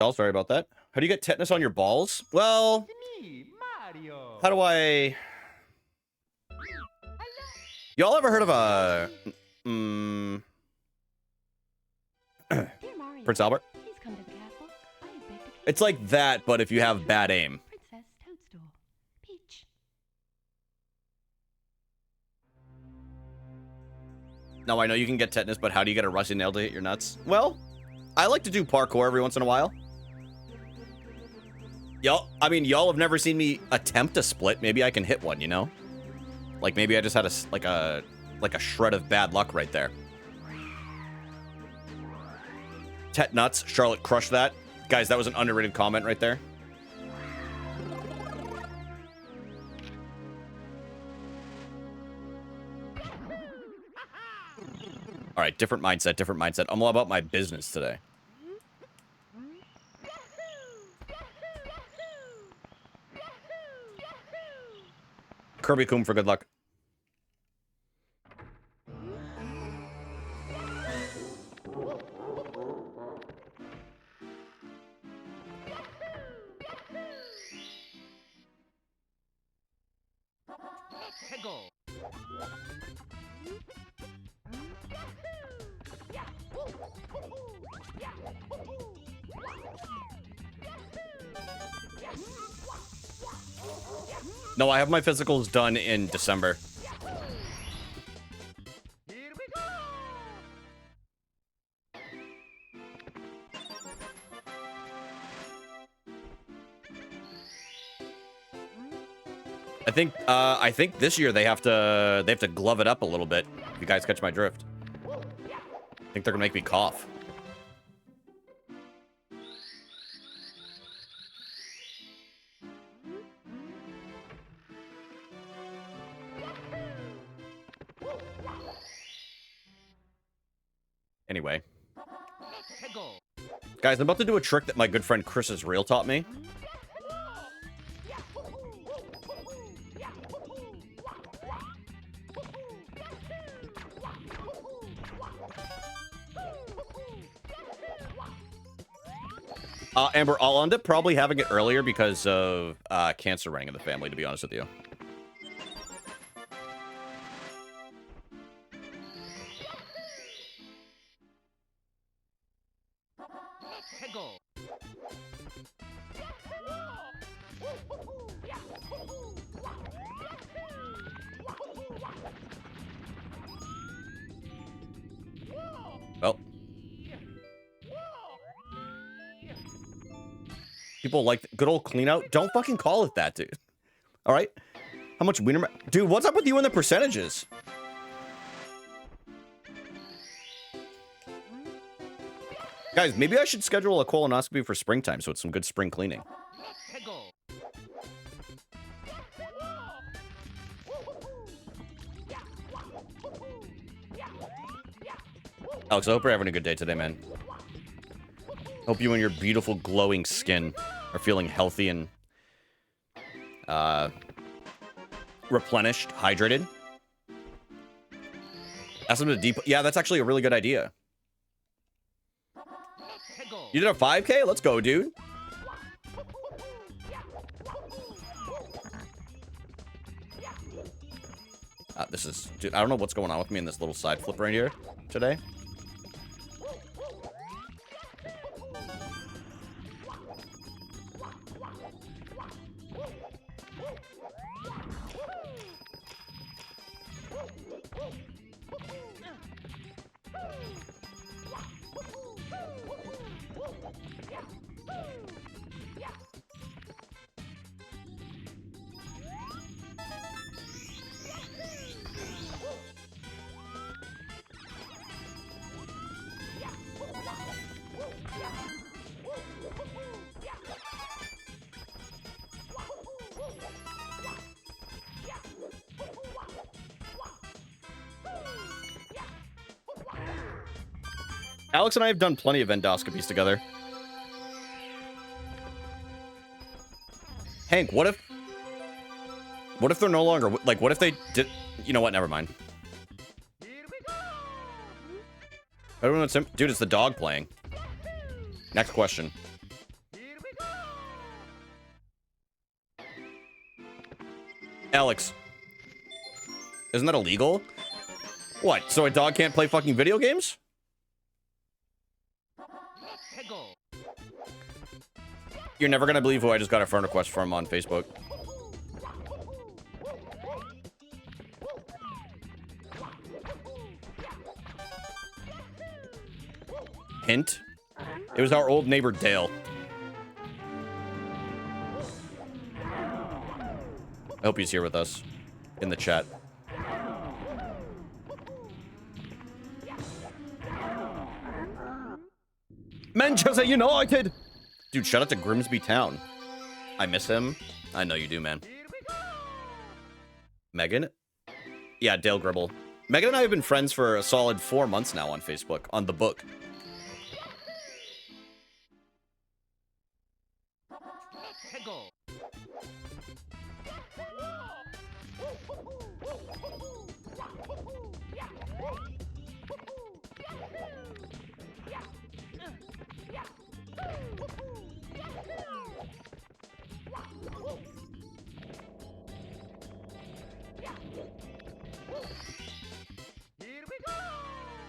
Oh, sorry about that. How do you get tetanus on your balls? Well, how do I... Y'all ever heard of a... Prince Albert? It's like that, but if you have bad aim. No, I know you can get tetanus, but how do you get a rusty nail to hit your nuts? Well, I like to do parkour every once in a while. Y'all have never seen me attempt a split. Maybe I can hit one, you know? Like maybe I just had a shred of bad luck right there. Tet nuts, Charlotte crushed that. Guys, that was an underrated comment right there. All right, different mindset, different mindset. I'm all about my business today. Kirby Coom for good luck. No, I have my physicals done in December. I think this year they have to glove it up a little bit. If you guys catch my drift. I think they're gonna make me cough. Anyway. Guys, I'm about to do a trick that my good friend Chris Israel taught me. Amber, I'll end up probably having it earlier because of cancer running in the family, to be honest with you. Well. People like good old clean out. Don't fucking call it that, dude. All right? How much wiener... Dude, what's up with you and the percentages? Guys, maybe I should schedule a colonoscopy for springtime so it's some good spring cleaning. Alex, I hope you're having a good day today, man. Hope you and your beautiful glowing skin are feeling healthy and replenished, hydrated. Ask them to deep. Yeah, that's actually a really good idea. You did a 5K? Let's go, dude. This is, dude, I don't know what's going on with me in this little side flip right here today. Alex and I have done plenty of endoscopies together. Hank, what if they're no longer, like, what if they did, you know what, never mind. Everyone's, dude, it's the dog playing. Next question. Alex, isn't that illegal? What, so a dog can't play fucking video games? You're never gonna believe who I just got a friend request from on Facebook. Hint? It was our old neighbor Dale. I hope he's here with us in the chat. Manchester United! Dude, shout out to Grimsby Town. I miss him. I know you do, man. Megan? Yeah, Dale Gribble. Megan and I have been friends for a solid 4 months now on Facebook, on the book.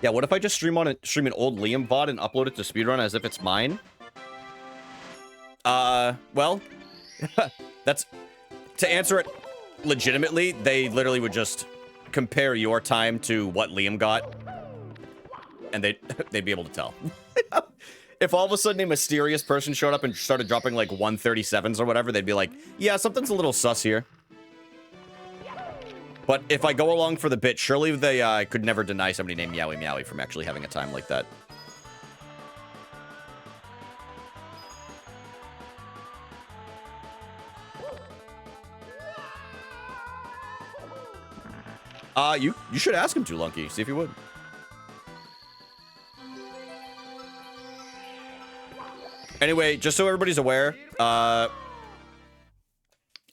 Yeah, what if I just stream an old Liam VOD and upload it to Speedrun as if it's mine? Well, that's... To answer it legitimately, they literally would just compare your time to what Liam got, and they'd be able to tell. If all of a sudden a mysterious person showed up and started dropping, like, 137s or whatever, they'd be like, yeah, something's a little sus here. But if I go along for the bit, surely they could never deny somebody named Meowie Meowie from actually having a time like that. You should ask him to, Lunky. See if he would. Anyway, just so everybody's aware,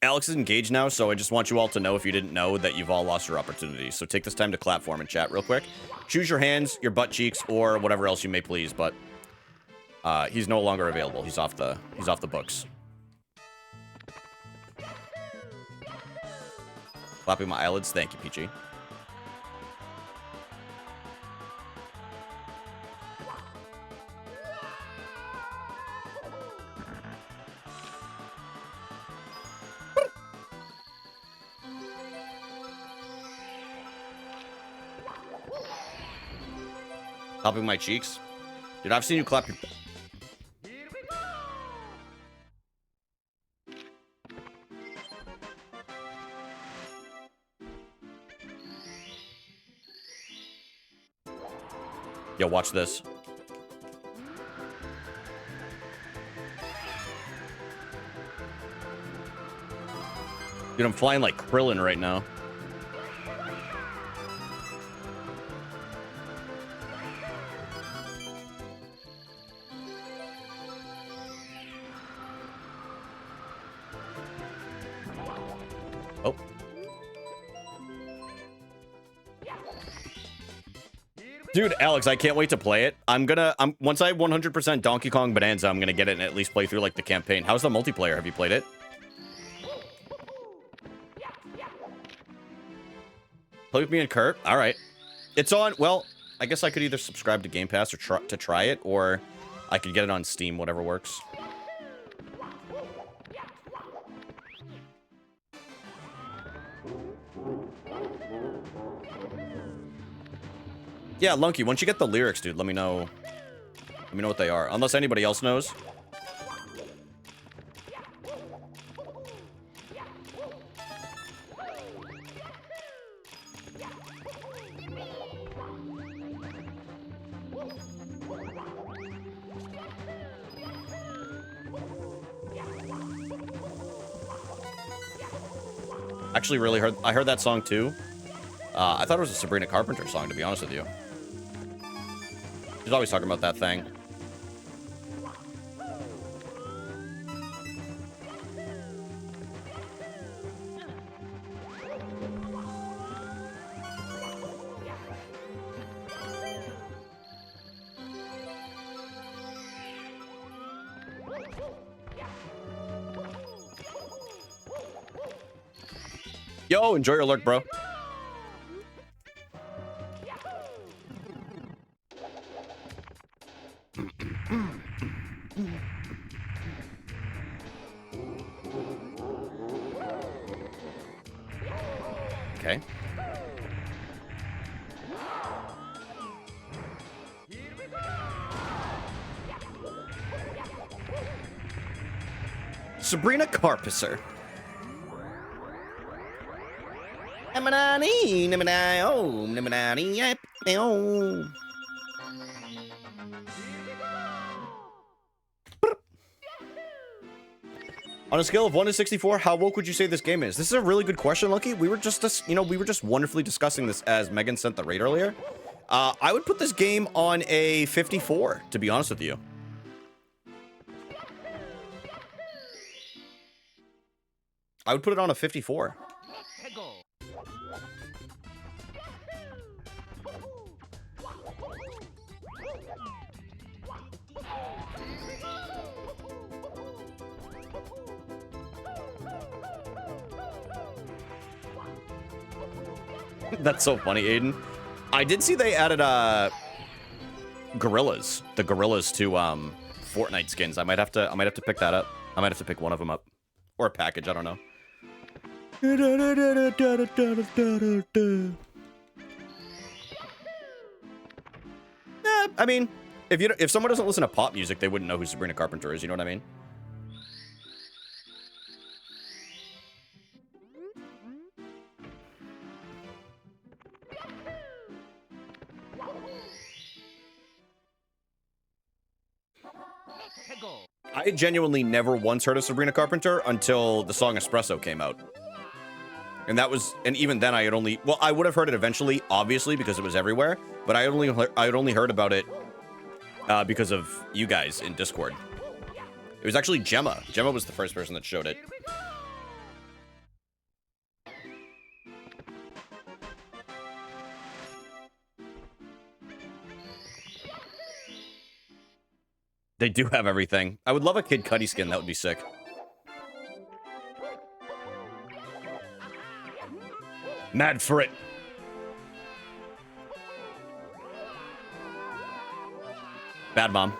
Alex is engaged now, so I just want you all to know, if you didn't know, that you've all lost your opportunities. So take this time to clap for him in chat real quick. Choose your hands, your butt cheeks, or whatever else you may please, but he's no longer available. He's off the books. Clapping my eyelids. Thank you, Peachy. Clapping my cheeks. Dude, I've seen you clap your... Yo, watch this. Dude, I'm flying like Krillin right now. Oh. Dude, Alex, I can't wait to play it. Once I 100% Donkey Kong Bonanza, I'm gonna get it and at least play through like the campaign. How's the multiplayer? Have you played it? Play with me and Kurt? All right. It's on, well, I guess I could either subscribe to Game Pass or try it, or I could get it on Steam, whatever works. Yeah, Lunky, once you get the lyrics, dude, let me know. Let me know what they are. Unless anybody else knows. Actually, I heard that song too. I thought it was a Sabrina Carpenter song, to be honest with you. She's always talking about that thing. Yo, enjoy your lurk, bro. Okay. Sabrina Carpenter. On a scale of 1 to 64, how woke would you say this game is? This is a really good question, Lucky. We were just, we were just wonderfully discussing this as Megan sent the raid earlier. I would put this game on a 54, to be honest with you. I would put it on a 54. That's so funny, Aiden. I did see they added gorillas, the gorillas to Fortnite skins. I might have to pick that up. I might have to pick one of them up, or a package. I don't know. I mean, if someone doesn't listen to pop music, they wouldn't know who Sabrina Carpenter is. You know what I mean? I genuinely never once heard of Sabrina Carpenter until the song Espresso came out. And even then I had only, well, I would have heard it eventually, obviously, because it was everywhere, but I had only heard about it because of you guys in Discord. It was actually Gemma. Gemma was the first person that showed it. They do have everything. I would love a Kid Cudi skin. That would be sick. Mad for it. Bad mom.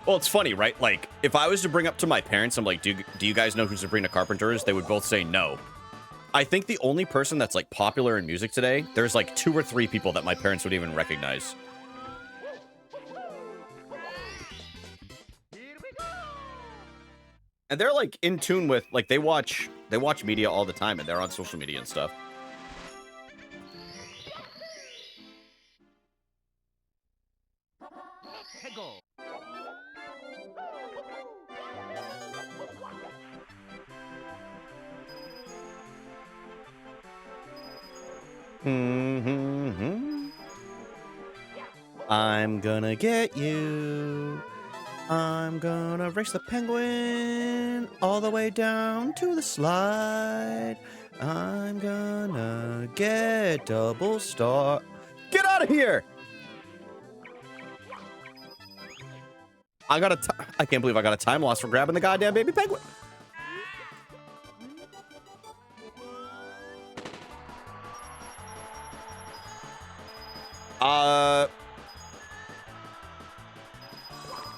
Well, it's funny, right? Like, if I was to bring up to my parents, I'm like, do you guys know who Sabrina Carpenter is? They would both say no. I think the only person that's, like, popular in music today, there's, like, 2 or 3 people that my parents would even recognize. And they're, like, in tune with, like, they watch media all the time, and they're on social media and stuff. I'm gonna get you. I'm gonna race the penguin all the way down to the slide. I'm gonna get double star. Get out of here! I can't believe I got a time loss for grabbing the goddamn baby penguin.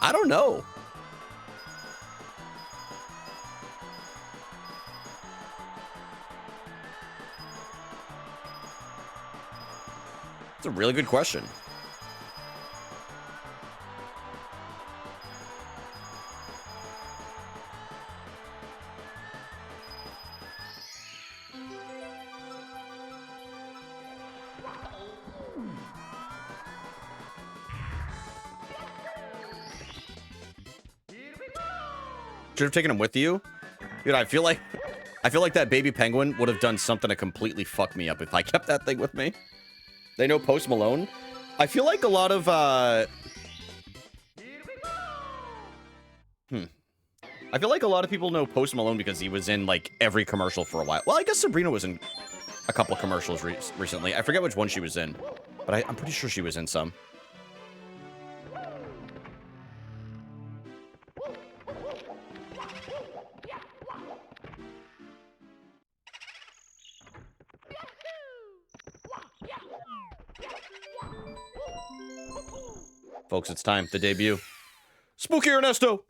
I don't know. It's a really good question. Should have taken him with you. Dude, I feel like that baby penguin would have done something to completely fuck me up if I kept that thing with me. They know Post Malone. I feel like a lot of I feel like a lot of people know Post Malone because he was in like every commercial for a while. Well, I guess Sabrina was in a couple commercials recently. I forget which one she was in, but I'm pretty sure she was in some. Folks, it's time. The debut. Spooky Ernesto!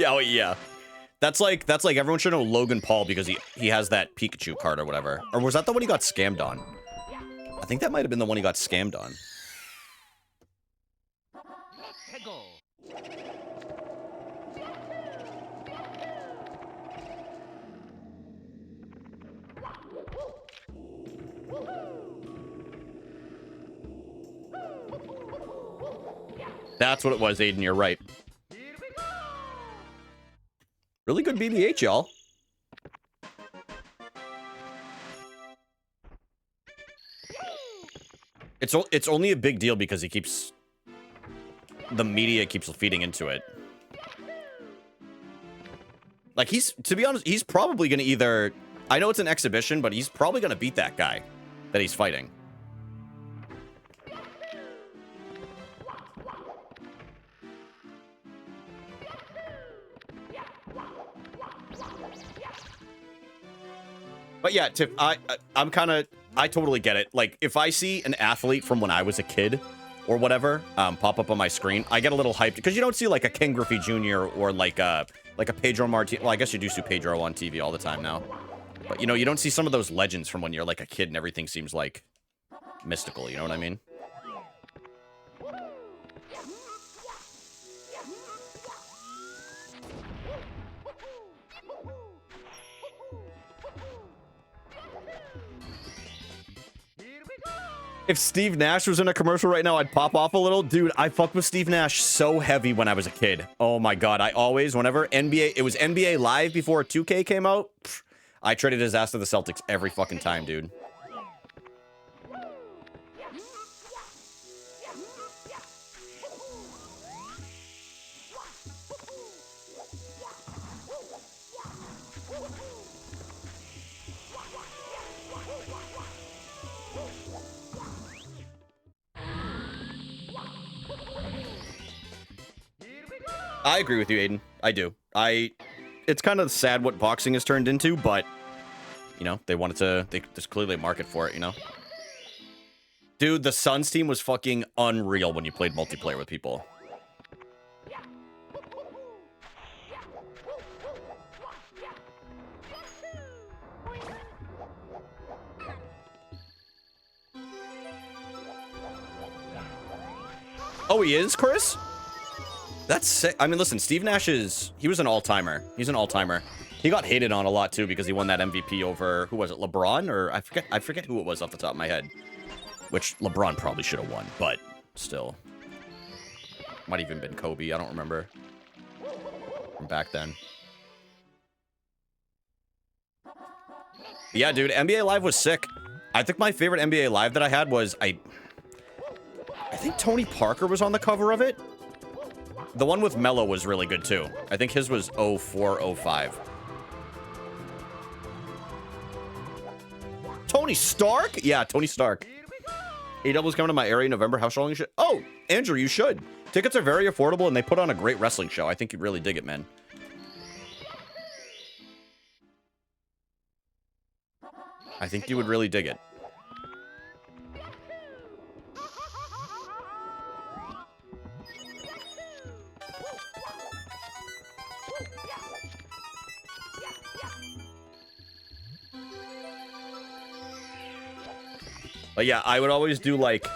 Oh yeah, that's like everyone should know Logan Paul because he has that Pikachu card or whatever. Or was that the one he got scammed on? I think that might have been the one he got scammed on. That's what it was, Aiden. You're right. Really good BB-8, y'all. It's only a big deal because the media keeps feeding into it. Like, to be honest, he's probably gonna either, I know it's an exhibition, but he's probably gonna beat that guy that he's fighting. But yeah, Tiff, I totally get it. Like, if I see an athlete from when I was a kid or whatever pop up on my screen, I get a little hyped because you don't see like a Ken Griffey Jr. or like a Pedro Martinez. Well, I guess you do see Pedro on TV all the time now. But, you know, you don't see some of those legends from when you're like a kid and everything seems like mystical. You know what I mean? If Steve Nash was in a commercial right now, I'd pop off a little. Dude, I fucked with Steve Nash so heavy when I was a kid. Oh my god, whenever it was NBA Live before 2K came out, I traded his ass to the Celtics every fucking time, dude. I agree with you, Aiden. I do. It's kind of sad what boxing has turned into, but, you know, there's clearly a market for it, you know? Dude, the Suns team was fucking unreal when you played multiplayer with people. Oh, he is, Chris? That's sick. I mean, listen, Steve Nash he was an all-timer. He's an all-timer. He got hated on a lot, too, because he won that MVP over, who was it, LeBron? Or I forget who it was off the top of my head. Which LeBron probably should have won, but still. Might have even been Kobe, I don't remember. From back then. But yeah, dude, NBA Live was sick. I think my favorite NBA Live that I had was, I think Tony Parker was on the cover of it. The one with Melo was really good, too. I think his was 04, 05. Tony Stark? Yeah, Tony Stark. AEW's coming to my area in November. How strong you should? Oh, Andrew, you should. Tickets are very affordable, and they put on a great wrestling show. I think you'd really dig it, man. I think you would really dig it. But yeah, I would always do like,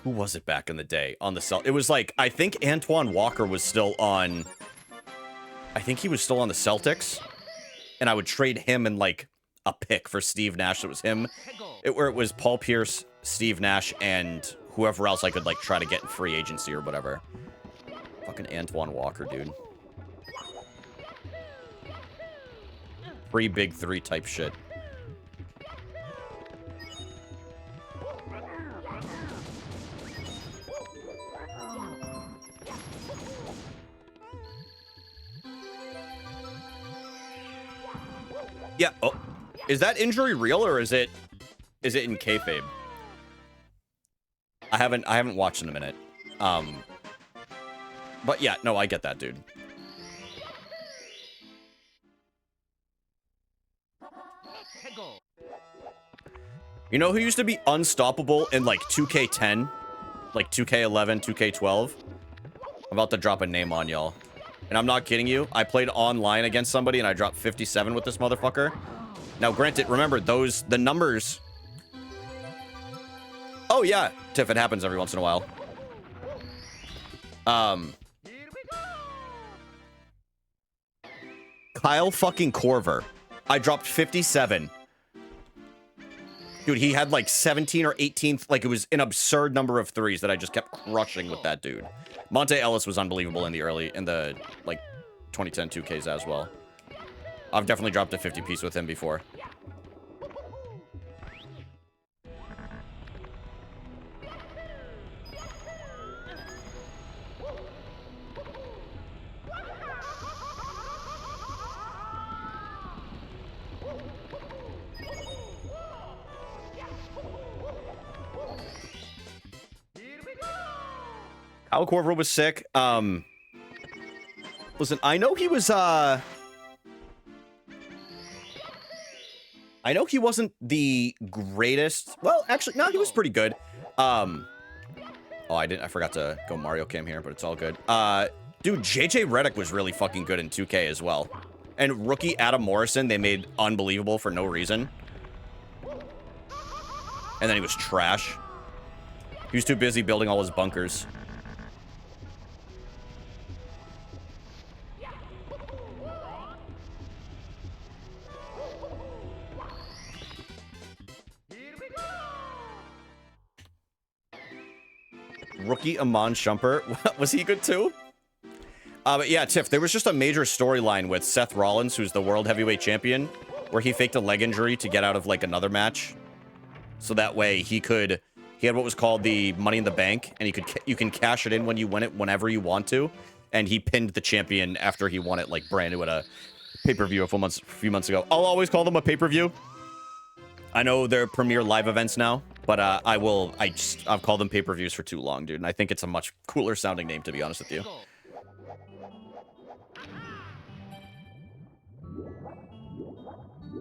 who was it back in the day on the Celt? It was like, I think Antoine Walker was still on, I think he was still on the Celtics, and I would trade him in like a pick for Steve Nash. It was him, where it was Paul Pierce, Steve Nash, and whoever else I could like try to get in free agency or whatever. Fucking Antoine Walker, dude. Free big three type shit. Yeah. Oh, is that injury real or is it in kayfabe? I haven't watched in a minute. But yeah, no, I get that, dude. You know who used to be unstoppable in like 2K10, like 2K11, 2K12? I'm about to drop a name on y'all. And I'm not kidding you. I played online against somebody and I dropped 57 with this motherfucker. Now, granted, remember, the numbers... Oh, yeah. Tiff, it happens every once in a while. Kyle fucking Korver. I dropped 57. Dude, he had like 17 or 18, like it was an absurd number of threes that I just kept crushing with that dude. Monte Ellis was unbelievable in the like 2010 2Ks as well. I've definitely dropped a 50 piece with him before. Kyle Korver was sick. Listen, I know he was, I know he wasn't the greatest. Well, actually, no, he was pretty good. Oh, I forgot to go Mario Cam here, but it's all good. Dude, JJ Redick was really fucking good in 2K as well. And rookie Adam Morrison, they made unbelievable for no reason. And then he was trash. He was too busy building all his bunkers. Rookie Amon Shumpert. Was he good too? But yeah, Tiff, there was just a major storyline with Seth Rollins, who's the world heavyweight champion, where he faked a leg injury to get out of like another match. So that way he had what was called the Money in the Bank, and you can cash it in when you win it whenever you want to. And he pinned the champion after he won it like brand new at a pay-per-view a few months ago. I'll always call them a pay-per-view. I know they're premier live events now, but I've called them pay-per-views for too long, dude. And I think it's a much cooler sounding name, to be honest with you.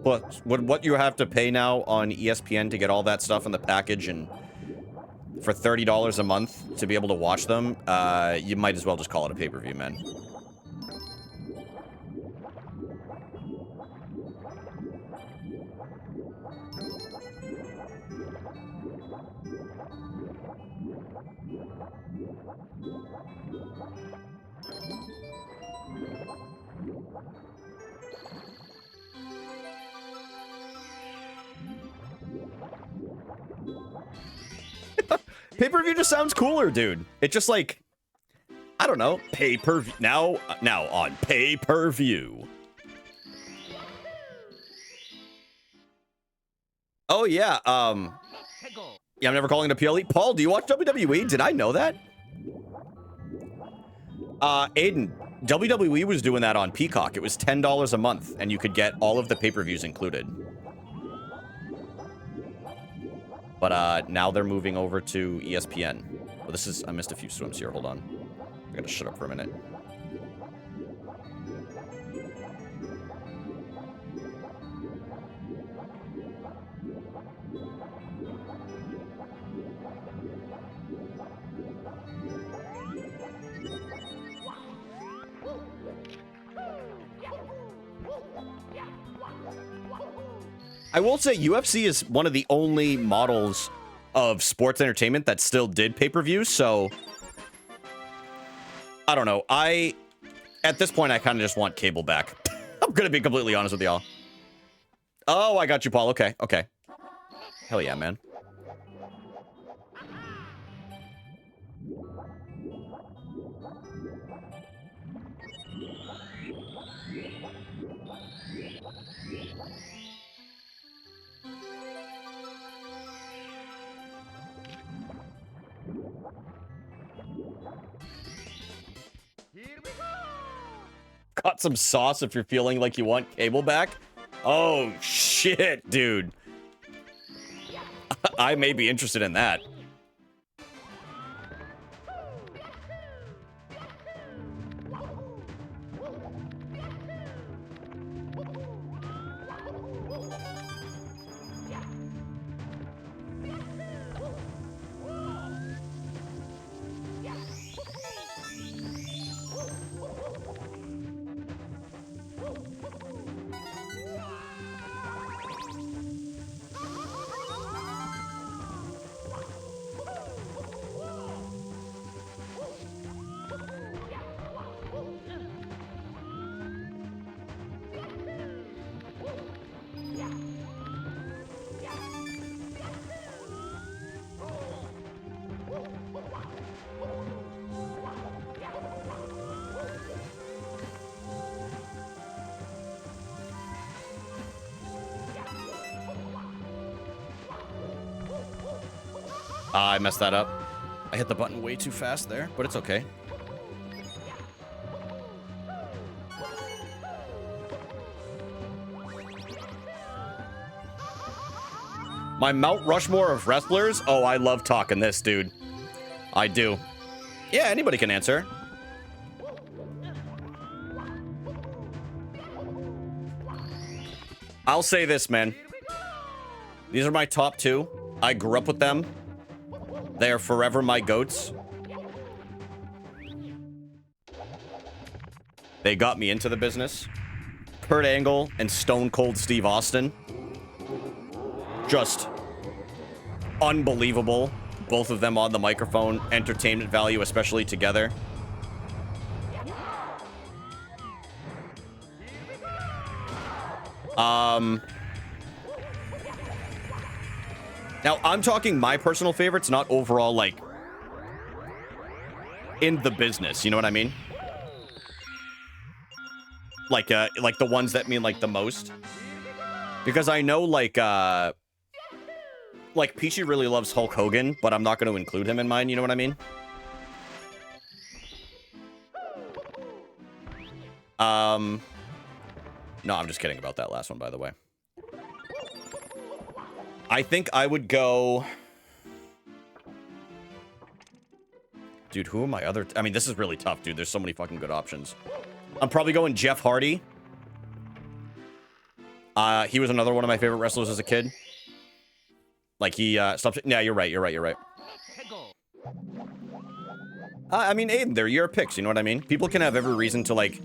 But what you have to pay now on ESPN to get all that stuff in the package, and for $30 a month to be able to watch them, you might as well just call it a pay-per-view, man. Pay-per-view just sounds cooler, dude. It just like, I don't know, pay-per-view. Now on pay-per-view. Oh yeah, yeah, I'm never calling it a PLE. Paul, do you watch WWE? Did I know that? Aiden, WWE was doing that on Peacock. It was $10 a month, and you could get all of the pay-per-views included. But now they're moving over to ESPN. Well, I missed a few swims here. Hold on. I gotta shut up for a minute. I will say UFC is one of the only models of sports entertainment that still did pay-per-view, so I don't know. At this point, I kind of just want cable back. I'm gonna be completely honest with y'all. Oh, I got you, Paul. Okay, okay. Hell yeah, man. Got some sauce if you're feeling like you want cable back. Oh, shit, dude. I may be interested in that. I messed that up. I hit the button way too fast there, but it's okay. My Mount Rushmore of wrestlers? Oh, I love talking this, dude. I do. Yeah, anybody can answer. I'll say this, man. These are my top two. I grew up with them. They are forever my goats. They got me into the business. Kurt Angle and Stone Cold Steve Austin. Just unbelievable. Both of them on the microphone. Entertainment value, especially together. Now, I'm talking my personal favorites, not overall, like, in the business. You know what I mean? Like the ones that mean, like, the most. Because I know, like, Peachy really loves Hulk Hogan, but I'm not going to include him in mine. You know what I mean? No, I'm just kidding about that last one, by the way. I think I would go... Dude, who are my other... I mean, this is really tough, dude. There's so many fucking good options. I'm probably going Jeff Hardy. He was another one of my favorite wrestlers as a kid. Like, he, stopped... Yeah, you're right. I mean, Aiden, they're your picks, you know what I mean? People can have every reason to, like,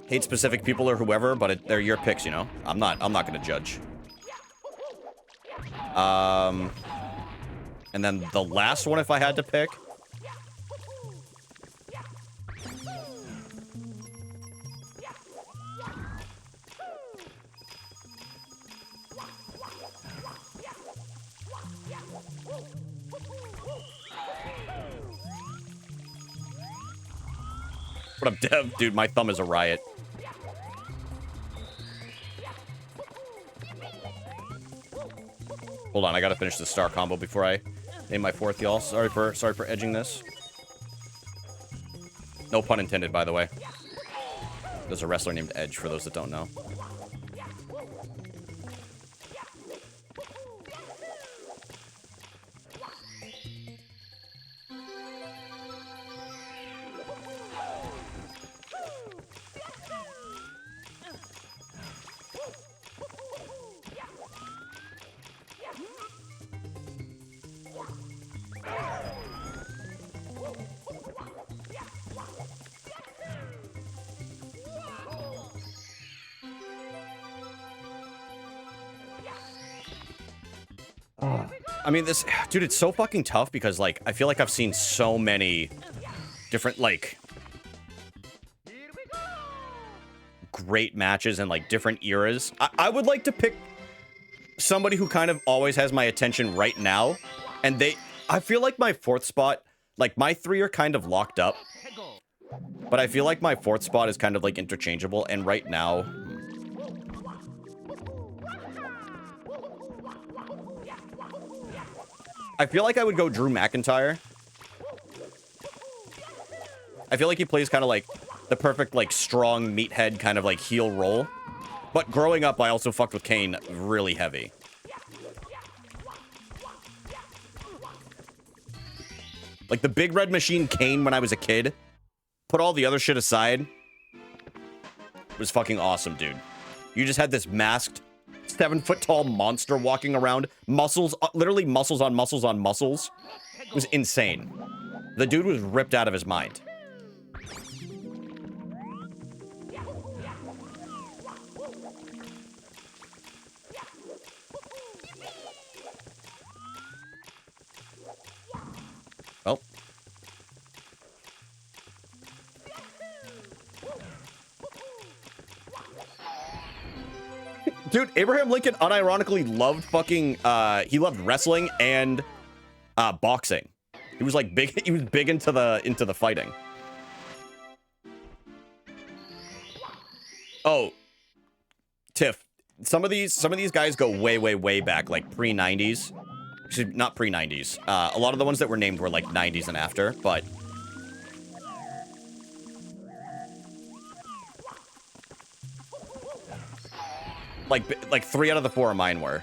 hate specific people or whoever, but they're your picks, you know? I'm not gonna judge. And then the last one, if I had to pick. What up, Dev? Dude, my thumb is a riot. Hold on, I gotta finish the star combo before I name my fourth, y'all. Sorry for edging this. No pun intended, by the way. There's a wrestler named Edge, for those that don't know. I mean, this, dude, it's so fucking tough because, like, I feel like I've seen so many different, like, great matches and, like, different eras. I would like to pick somebody who kind of always has my attention right now. And I feel like my fourth spot, like, my three are kind of locked up. But I feel like my fourth spot is kind of, like, interchangeable. And right now... I feel like I would go Drew McIntyre. I feel like he plays kind of like the perfect, like, strong meathead kind of like heel role. But growing up, I also fucked with Kane really heavy. Like the Big Red Machine Kane when I was a kid. Put all the other shit aside. It was fucking awesome, dude. You just had this masked 7-foot-tall monster walking around. Muscles, literally muscles on muscles on muscles. It was insane. The dude was ripped out of his mind. Oh. Dude, Abraham Lincoln unironically loved fucking, he loved wrestling and, boxing. He was like big, he was big into the fighting. Oh, Tiff, some of these guys go way, way, way back, like pre-90s. Not pre-90s. A lot of the ones that were named were like 90s and after, but... Like 3 out of the 4 of mine were.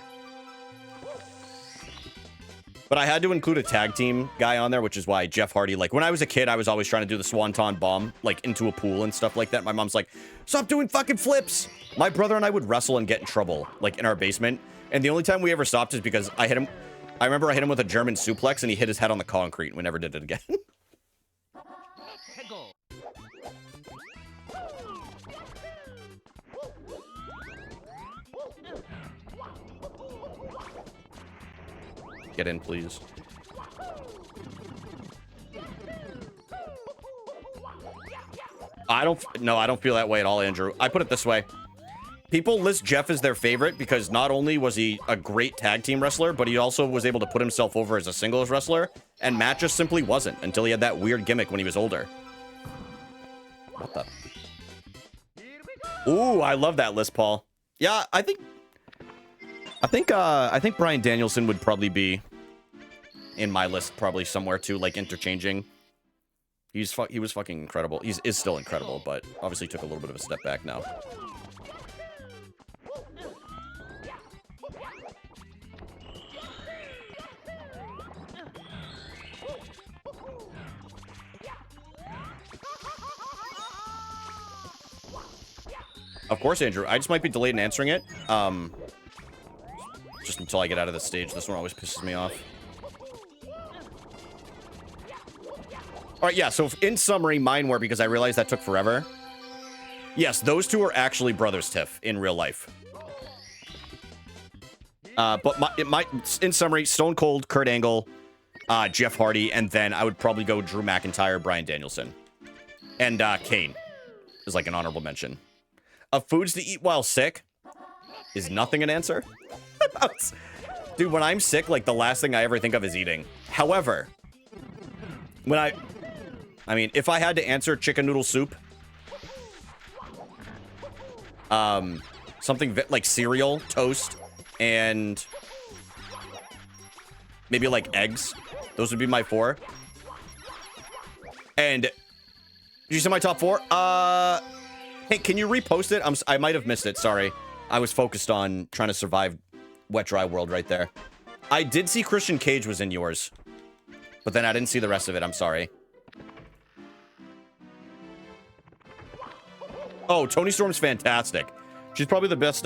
But I had to include a tag team guy on there, which is why Jeff Hardy, like, when I was a kid, I was always trying to do the Swanton Bomb, like, into a pool and stuff like that. My mom's like, stop doing fucking flips! My brother and I would wrestle and get in trouble, like, in our basement. And the only time we ever stopped is because I hit him... I remember I hit him with a German suplex, and he hit his head on the concrete, and we never did it again. Get in, please. I don't feel that way at all, Andrew. I put it this way. People list Jeff as their favorite because not only was he a great tag team wrestler, but he also was able to put himself over as a singles wrestler, and Matt just simply wasn't until he had that weird gimmick when he was older. What the? Ooh, I love that list, Paul. Yeah, I think Bryan Danielson would probably be in my list, probably somewhere too, like interchanging. He was fucking incredible. He is still incredible, but obviously took a little bit of a step back now. Of course, Andrew. I just might be delayed in answering it. Just until I get out of this stage. This one always pisses me off. All right, yeah, so in summary, mine were, because I realized that took forever. Yes, those two are actually brothers, Tiff, in real life. But in summary, Stone Cold, Kurt Angle, Jeff Hardy, and then I would probably go Drew McIntyre, Bryan Danielson. And Kane is like an honorable mention. Of foods to eat while sick, is nothing an answer? Dude, when I'm sick, like, the last thing I ever think of is eating. However, when I mean, if I had to answer chicken noodle soup, something like cereal, toast, and maybe like eggs. Those would be my 4. And did you see my top 4? Hey, can you repost it? I might have missed it. Sorry. I was focused on trying to survive Wet Dry World right there. I did see Christian Cage was in yours, but then I didn't see the rest of it. I'm sorry. Oh, Toni Storm's fantastic. She's probably the best,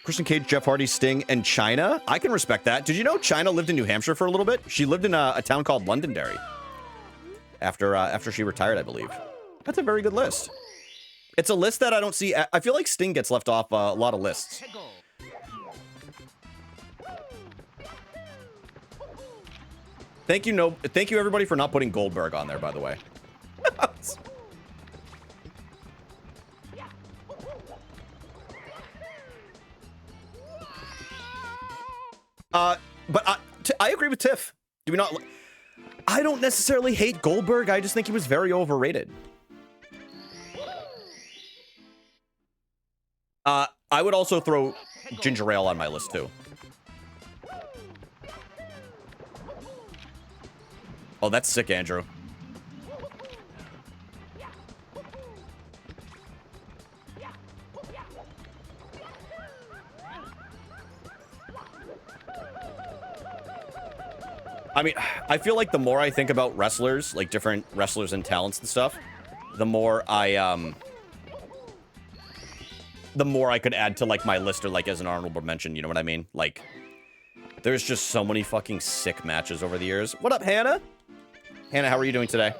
Christian Cage, Jeff Hardy, Sting, and Chyna. I can respect that. Did you know Chyna lived in New Hampshire for a little bit? She lived in a town called Londonderry. After she retired, I believe. That's a very good list. It's a list that I don't see. I feel like Sting gets left off a lot of lists. Thank you, thank you everybody for not putting Goldberg on there, by the way. But I agree with Tiff. Do we not? I don't necessarily hate Goldberg. I just think he was very overrated. I would also throw Ginger Ale on my list too. Oh, that's sick, Andrew. I mean, I feel like the more I think about wrestlers, like different wrestlers and talents and stuff, the more I could add to like my list or like as an honorable mention, you know what I mean? Like, there's just so many fucking sick matches over the years. What up, Hannah? Hannah, how are you doing today?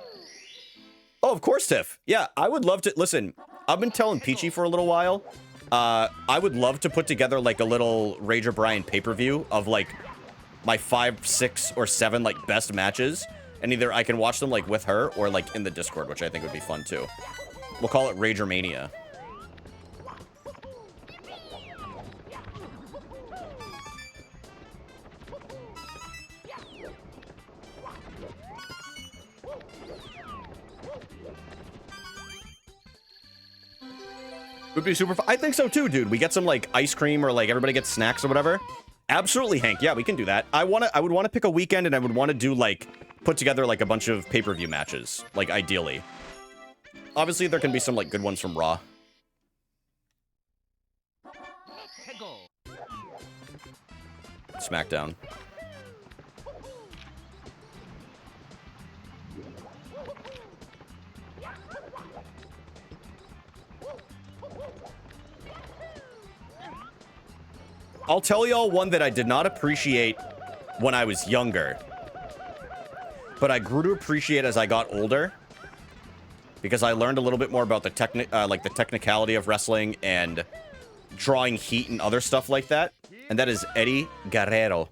Oh, of course, Tiff. Yeah, I would love to. Listen, I've been telling Peachy for a little while. I would love to put together like a little Rager Brian pay-per-view of like my 5, 6, or 7 like best matches, and either I can watch them like with her or like in the Discord, which I think would be fun too. We'll call it Rager Mania. Would be super fun. I think so too, dude. We get some like ice cream or like everybody gets snacks or whatever. Absolutely, Hank. Yeah, we can do that. I would want to pick a weekend and I would want to do like put together like a bunch of pay-per-view matches, like ideally. Obviously, there can be some like good ones from Raw. SmackDown. I'll tell y'all one that I did not appreciate when I was younger, but I grew to appreciate as I got older, because I learned a little bit more about the technicality of wrestling and drawing heat and other stuff like that, and that is Eddie Guerrero.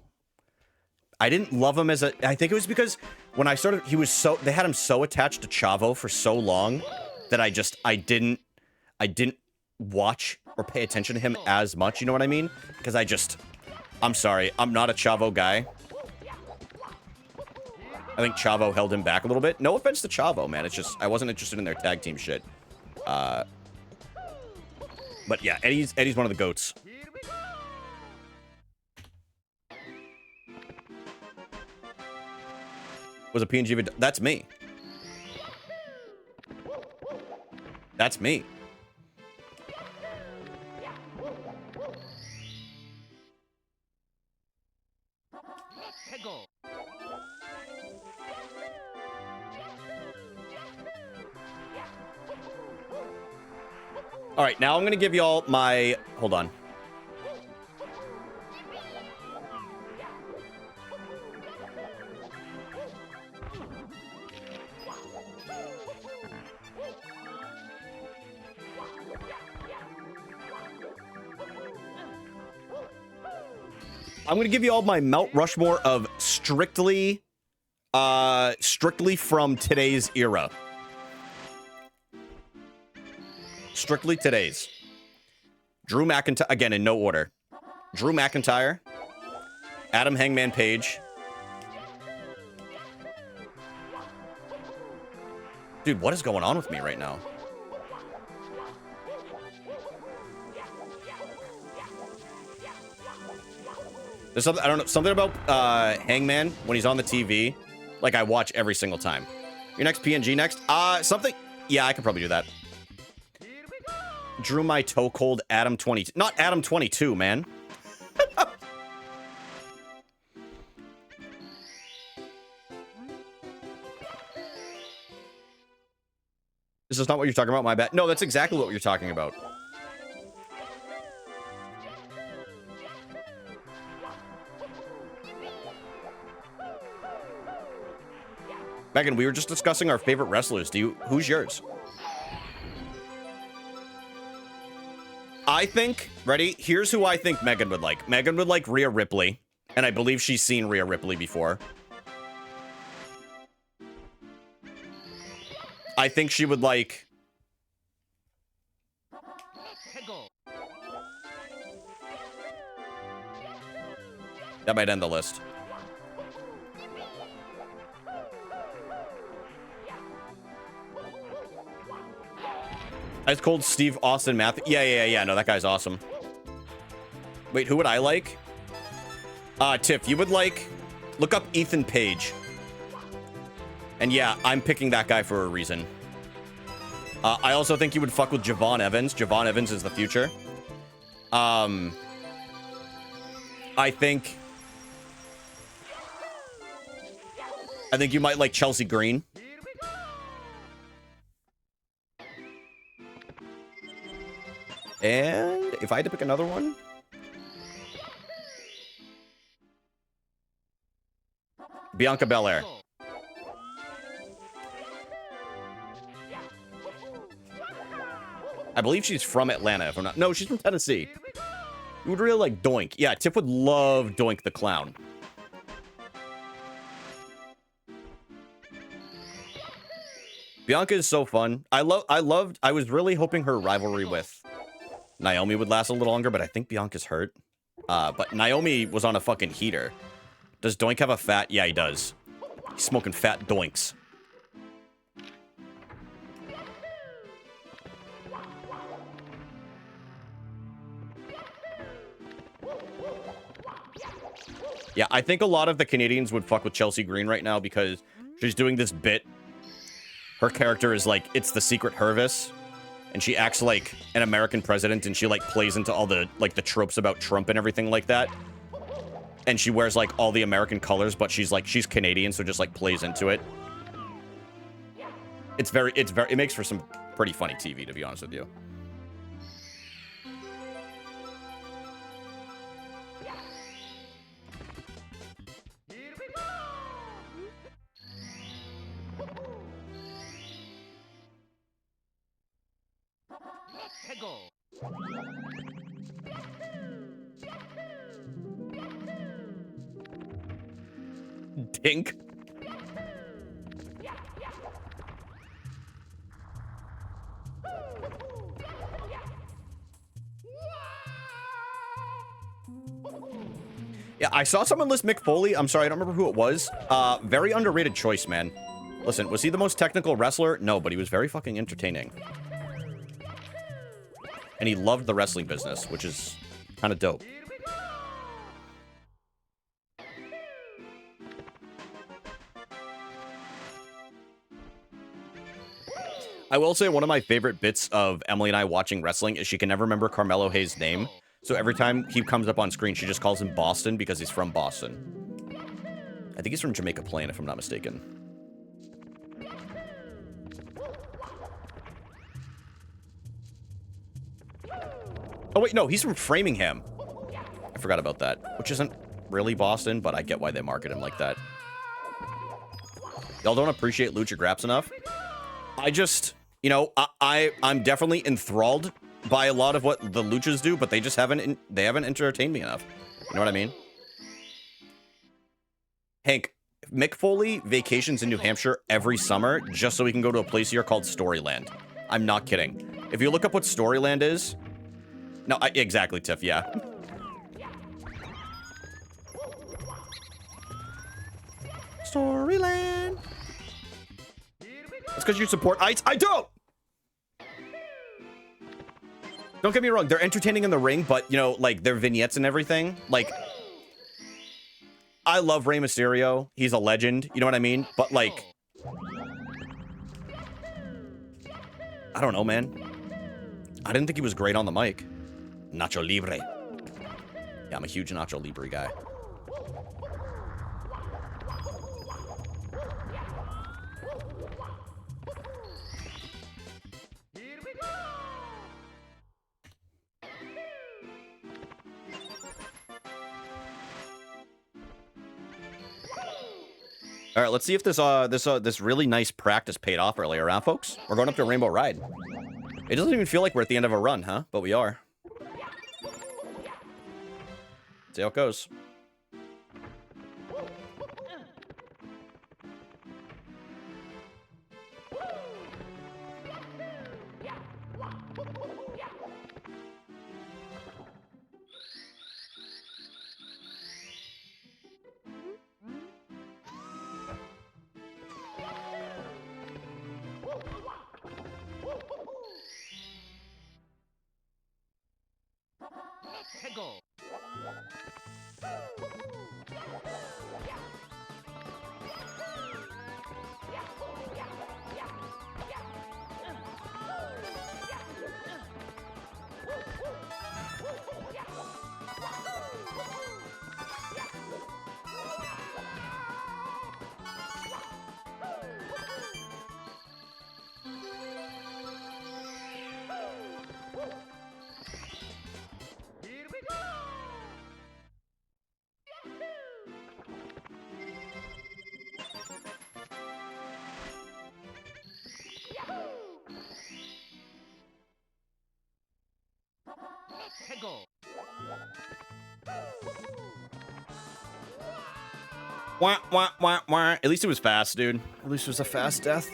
I didn't love him as I think it was because when I started, they had him so attached to Chavo for so long that I didn't watch or pay attention to him as much, you know what I mean? Because I'm sorry, I'm not a Chavo guy. I think Chavo held him back a little bit. No offense to Chavo, man. It's just, I wasn't interested in their tag team shit. But yeah, Eddie's one of the GOATs. Was a PNG, that's me. That's me. All right, now I'm going to give y'all my... Hold on. I'm going to give you all my Mount Rushmore of strictly from today's era. Strictly today's. Drew McIntyre, again, in no order. Drew McIntyre. Adam Hangman Page. Dude, what is going on with me right now? There's something, I don't know, something about Hangman when he's on the TV. Like, I watch every single time. Your next PNG next? Something... Yeah, I could probably do that. Drew my toe cold Adam 22. Not Adam 22, man. This is not what you're talking about, my bad. No, that's exactly what you're talking about. Megan, we were just discussing our favorite wrestlers. Who's yours? I think, ready? Here's who I think Megan would like. Megan would like Rhea Ripley, and I believe she's seen Rhea Ripley before. I think she would like... That might end the list. Ice Cold Steve Austin Matthew. Yeah. No, that guy's awesome. Wait, who would I like? Tiff, you would like... Look up Ethan Page. And yeah, I'm picking that guy for a reason. I also think you would fuck with Javon Evans. Javon Evans is the future. I think you might like Chelsea Green. And if I had to pick another one... Bianca Belair. I believe she's from Atlanta, if I'm not... No, she's from Tennessee. You would really like Doink. Yeah, Tiff would love Doink the Clown. Bianca is so fun. I was really hoping her rivalry with Naomi would last a little longer, but I think Bianca's hurt. But Naomi was on a fucking heater. Does Doink have a fat? Yeah, he does. He's smoking fat doinks. Yeah, I think a lot of the Canadians would fuck with Chelsea Green right now because she's doing this bit. Her character is like, it's the Secret Hervis. And she acts like an American president and she like plays into all the, like the tropes about Trump and everything like that. And she wears like all the American colors, but she's Canadian, so just like plays into it. It makes for some pretty funny TV, to be honest with you. Dink. Yeah, I saw someone list Mick Foley. I'm sorry, I don't remember who it was. Very underrated choice, man. Listen, was he the most technical wrestler? No, but he was very fucking entertaining. And he loved the wrestling business, which is kind of dope. I will say one of my favorite bits of Emily and I watching wrestling is she can never remember Carmelo Hayes' name. So every time he comes up on screen, she just calls him Boston because he's from Boston. I think he's from Jamaica Plain, if I'm not mistaken. Oh, wait, no, he's from Framingham. I forgot about that, which isn't really Boston, but I get why they market him like that. Y'all don't appreciate Lucha Graps enough? I just... You know, I'm definitely enthralled by a lot of what the Luchas do, but they just haven't entertained me enough. You know what I mean? Hank, Mick Foley vacations in New Hampshire every summer just so we can go to a place here called Storyland. I'm not kidding. If you look up what Storyland is... No, exactly, Tiff, yeah. Storyland. That's because you support ICE. I don't! Don't get me wrong, they're entertaining in the ring, but, you know, like, their vignettes and everything, like... I love Rey Mysterio. He's a legend, you know what I mean? But, like... I don't know, man. I didn't think he was great on the mic. Nacho Libre. Yeah, I'm a huge Nacho Libre guy. All right, let's see if this really nice practice paid off earlier, huh, folks? We're going up to Rainbow Ride. It doesn't even feel like we're at the end of a run, huh? But we are. See how it goes. Wah, wah, wah, wah. At least it was fast, dude. At least it was a fast death.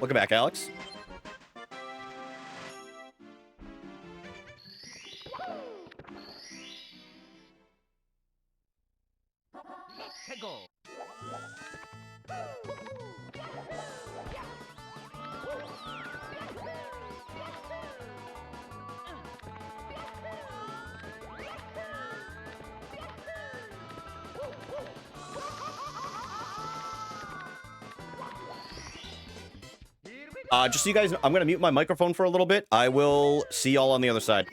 Welcome back, Alex. Just so you guys know, I'm going to mute my microphone for a little bit. I will see y'all on the other side.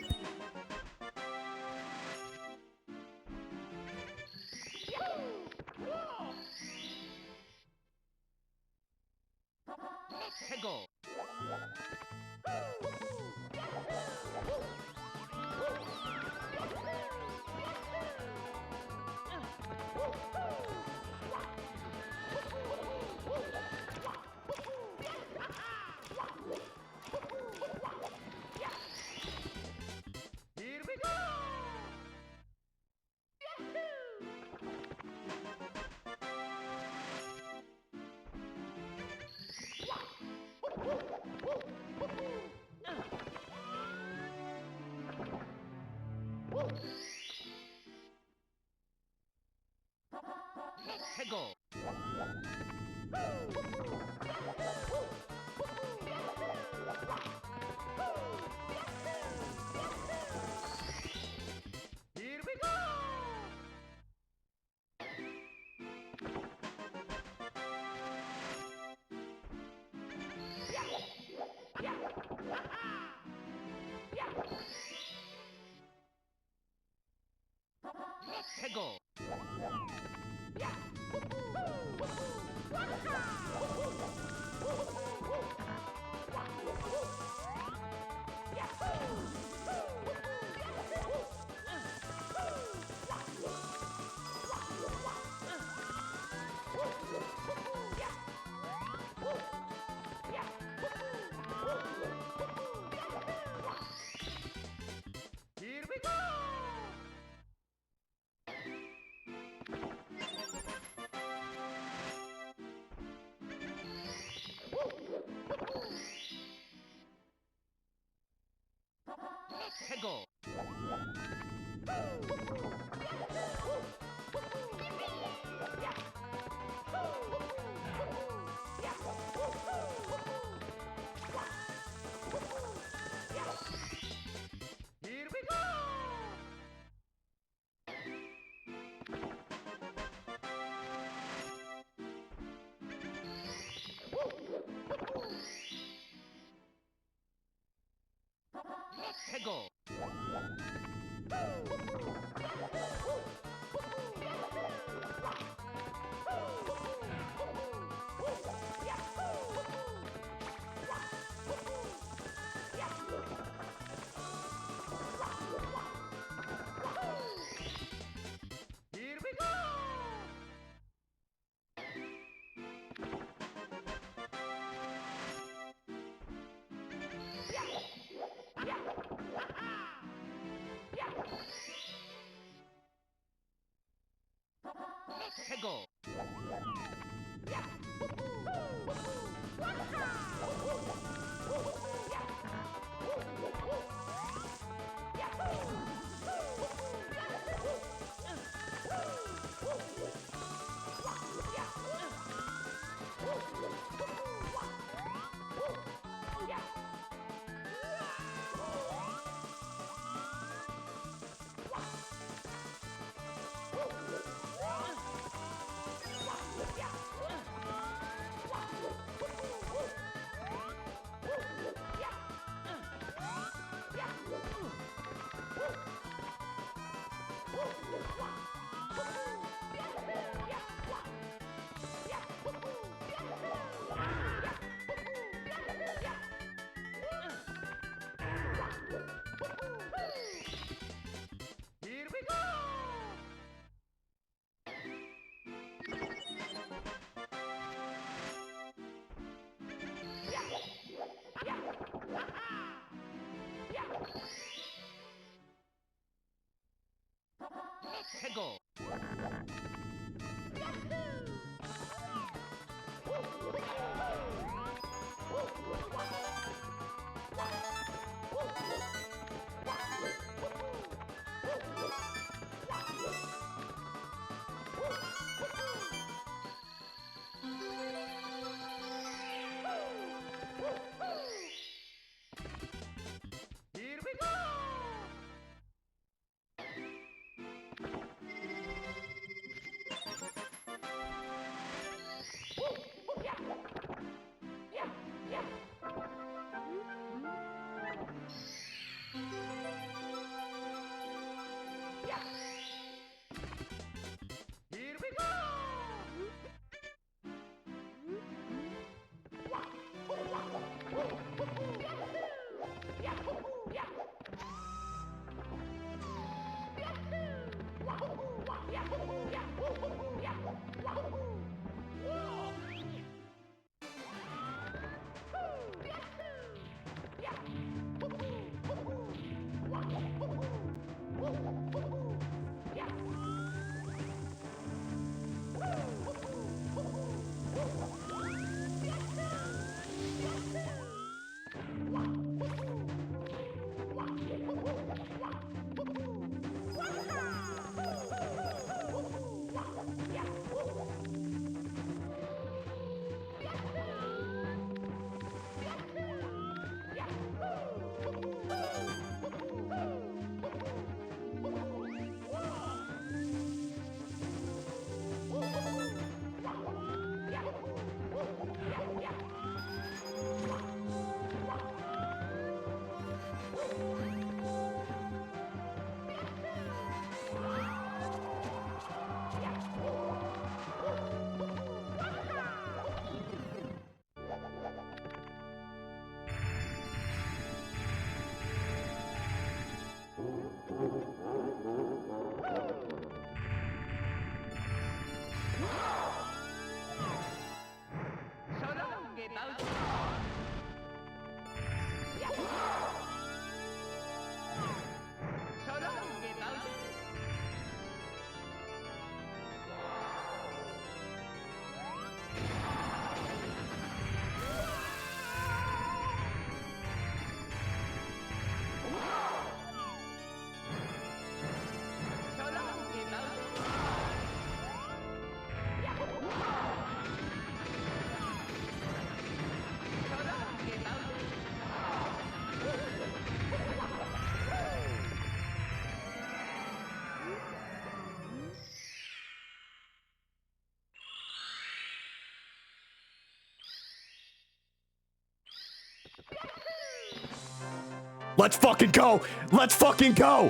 Let's fucking go. Let's fucking go.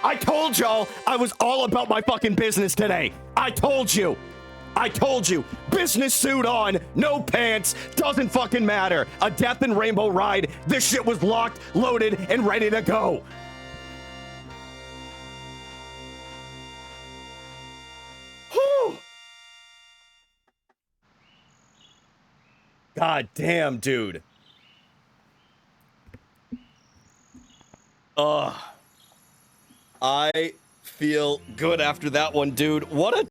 I told y'all I was all about my fucking business today. I told you. I told you. Business suit on, no pants, doesn't fucking matter. A Death and Rainbow ride. This shit was locked, loaded, and ready to go. Whew. God damn, dude. I feel good after that one, dude. What a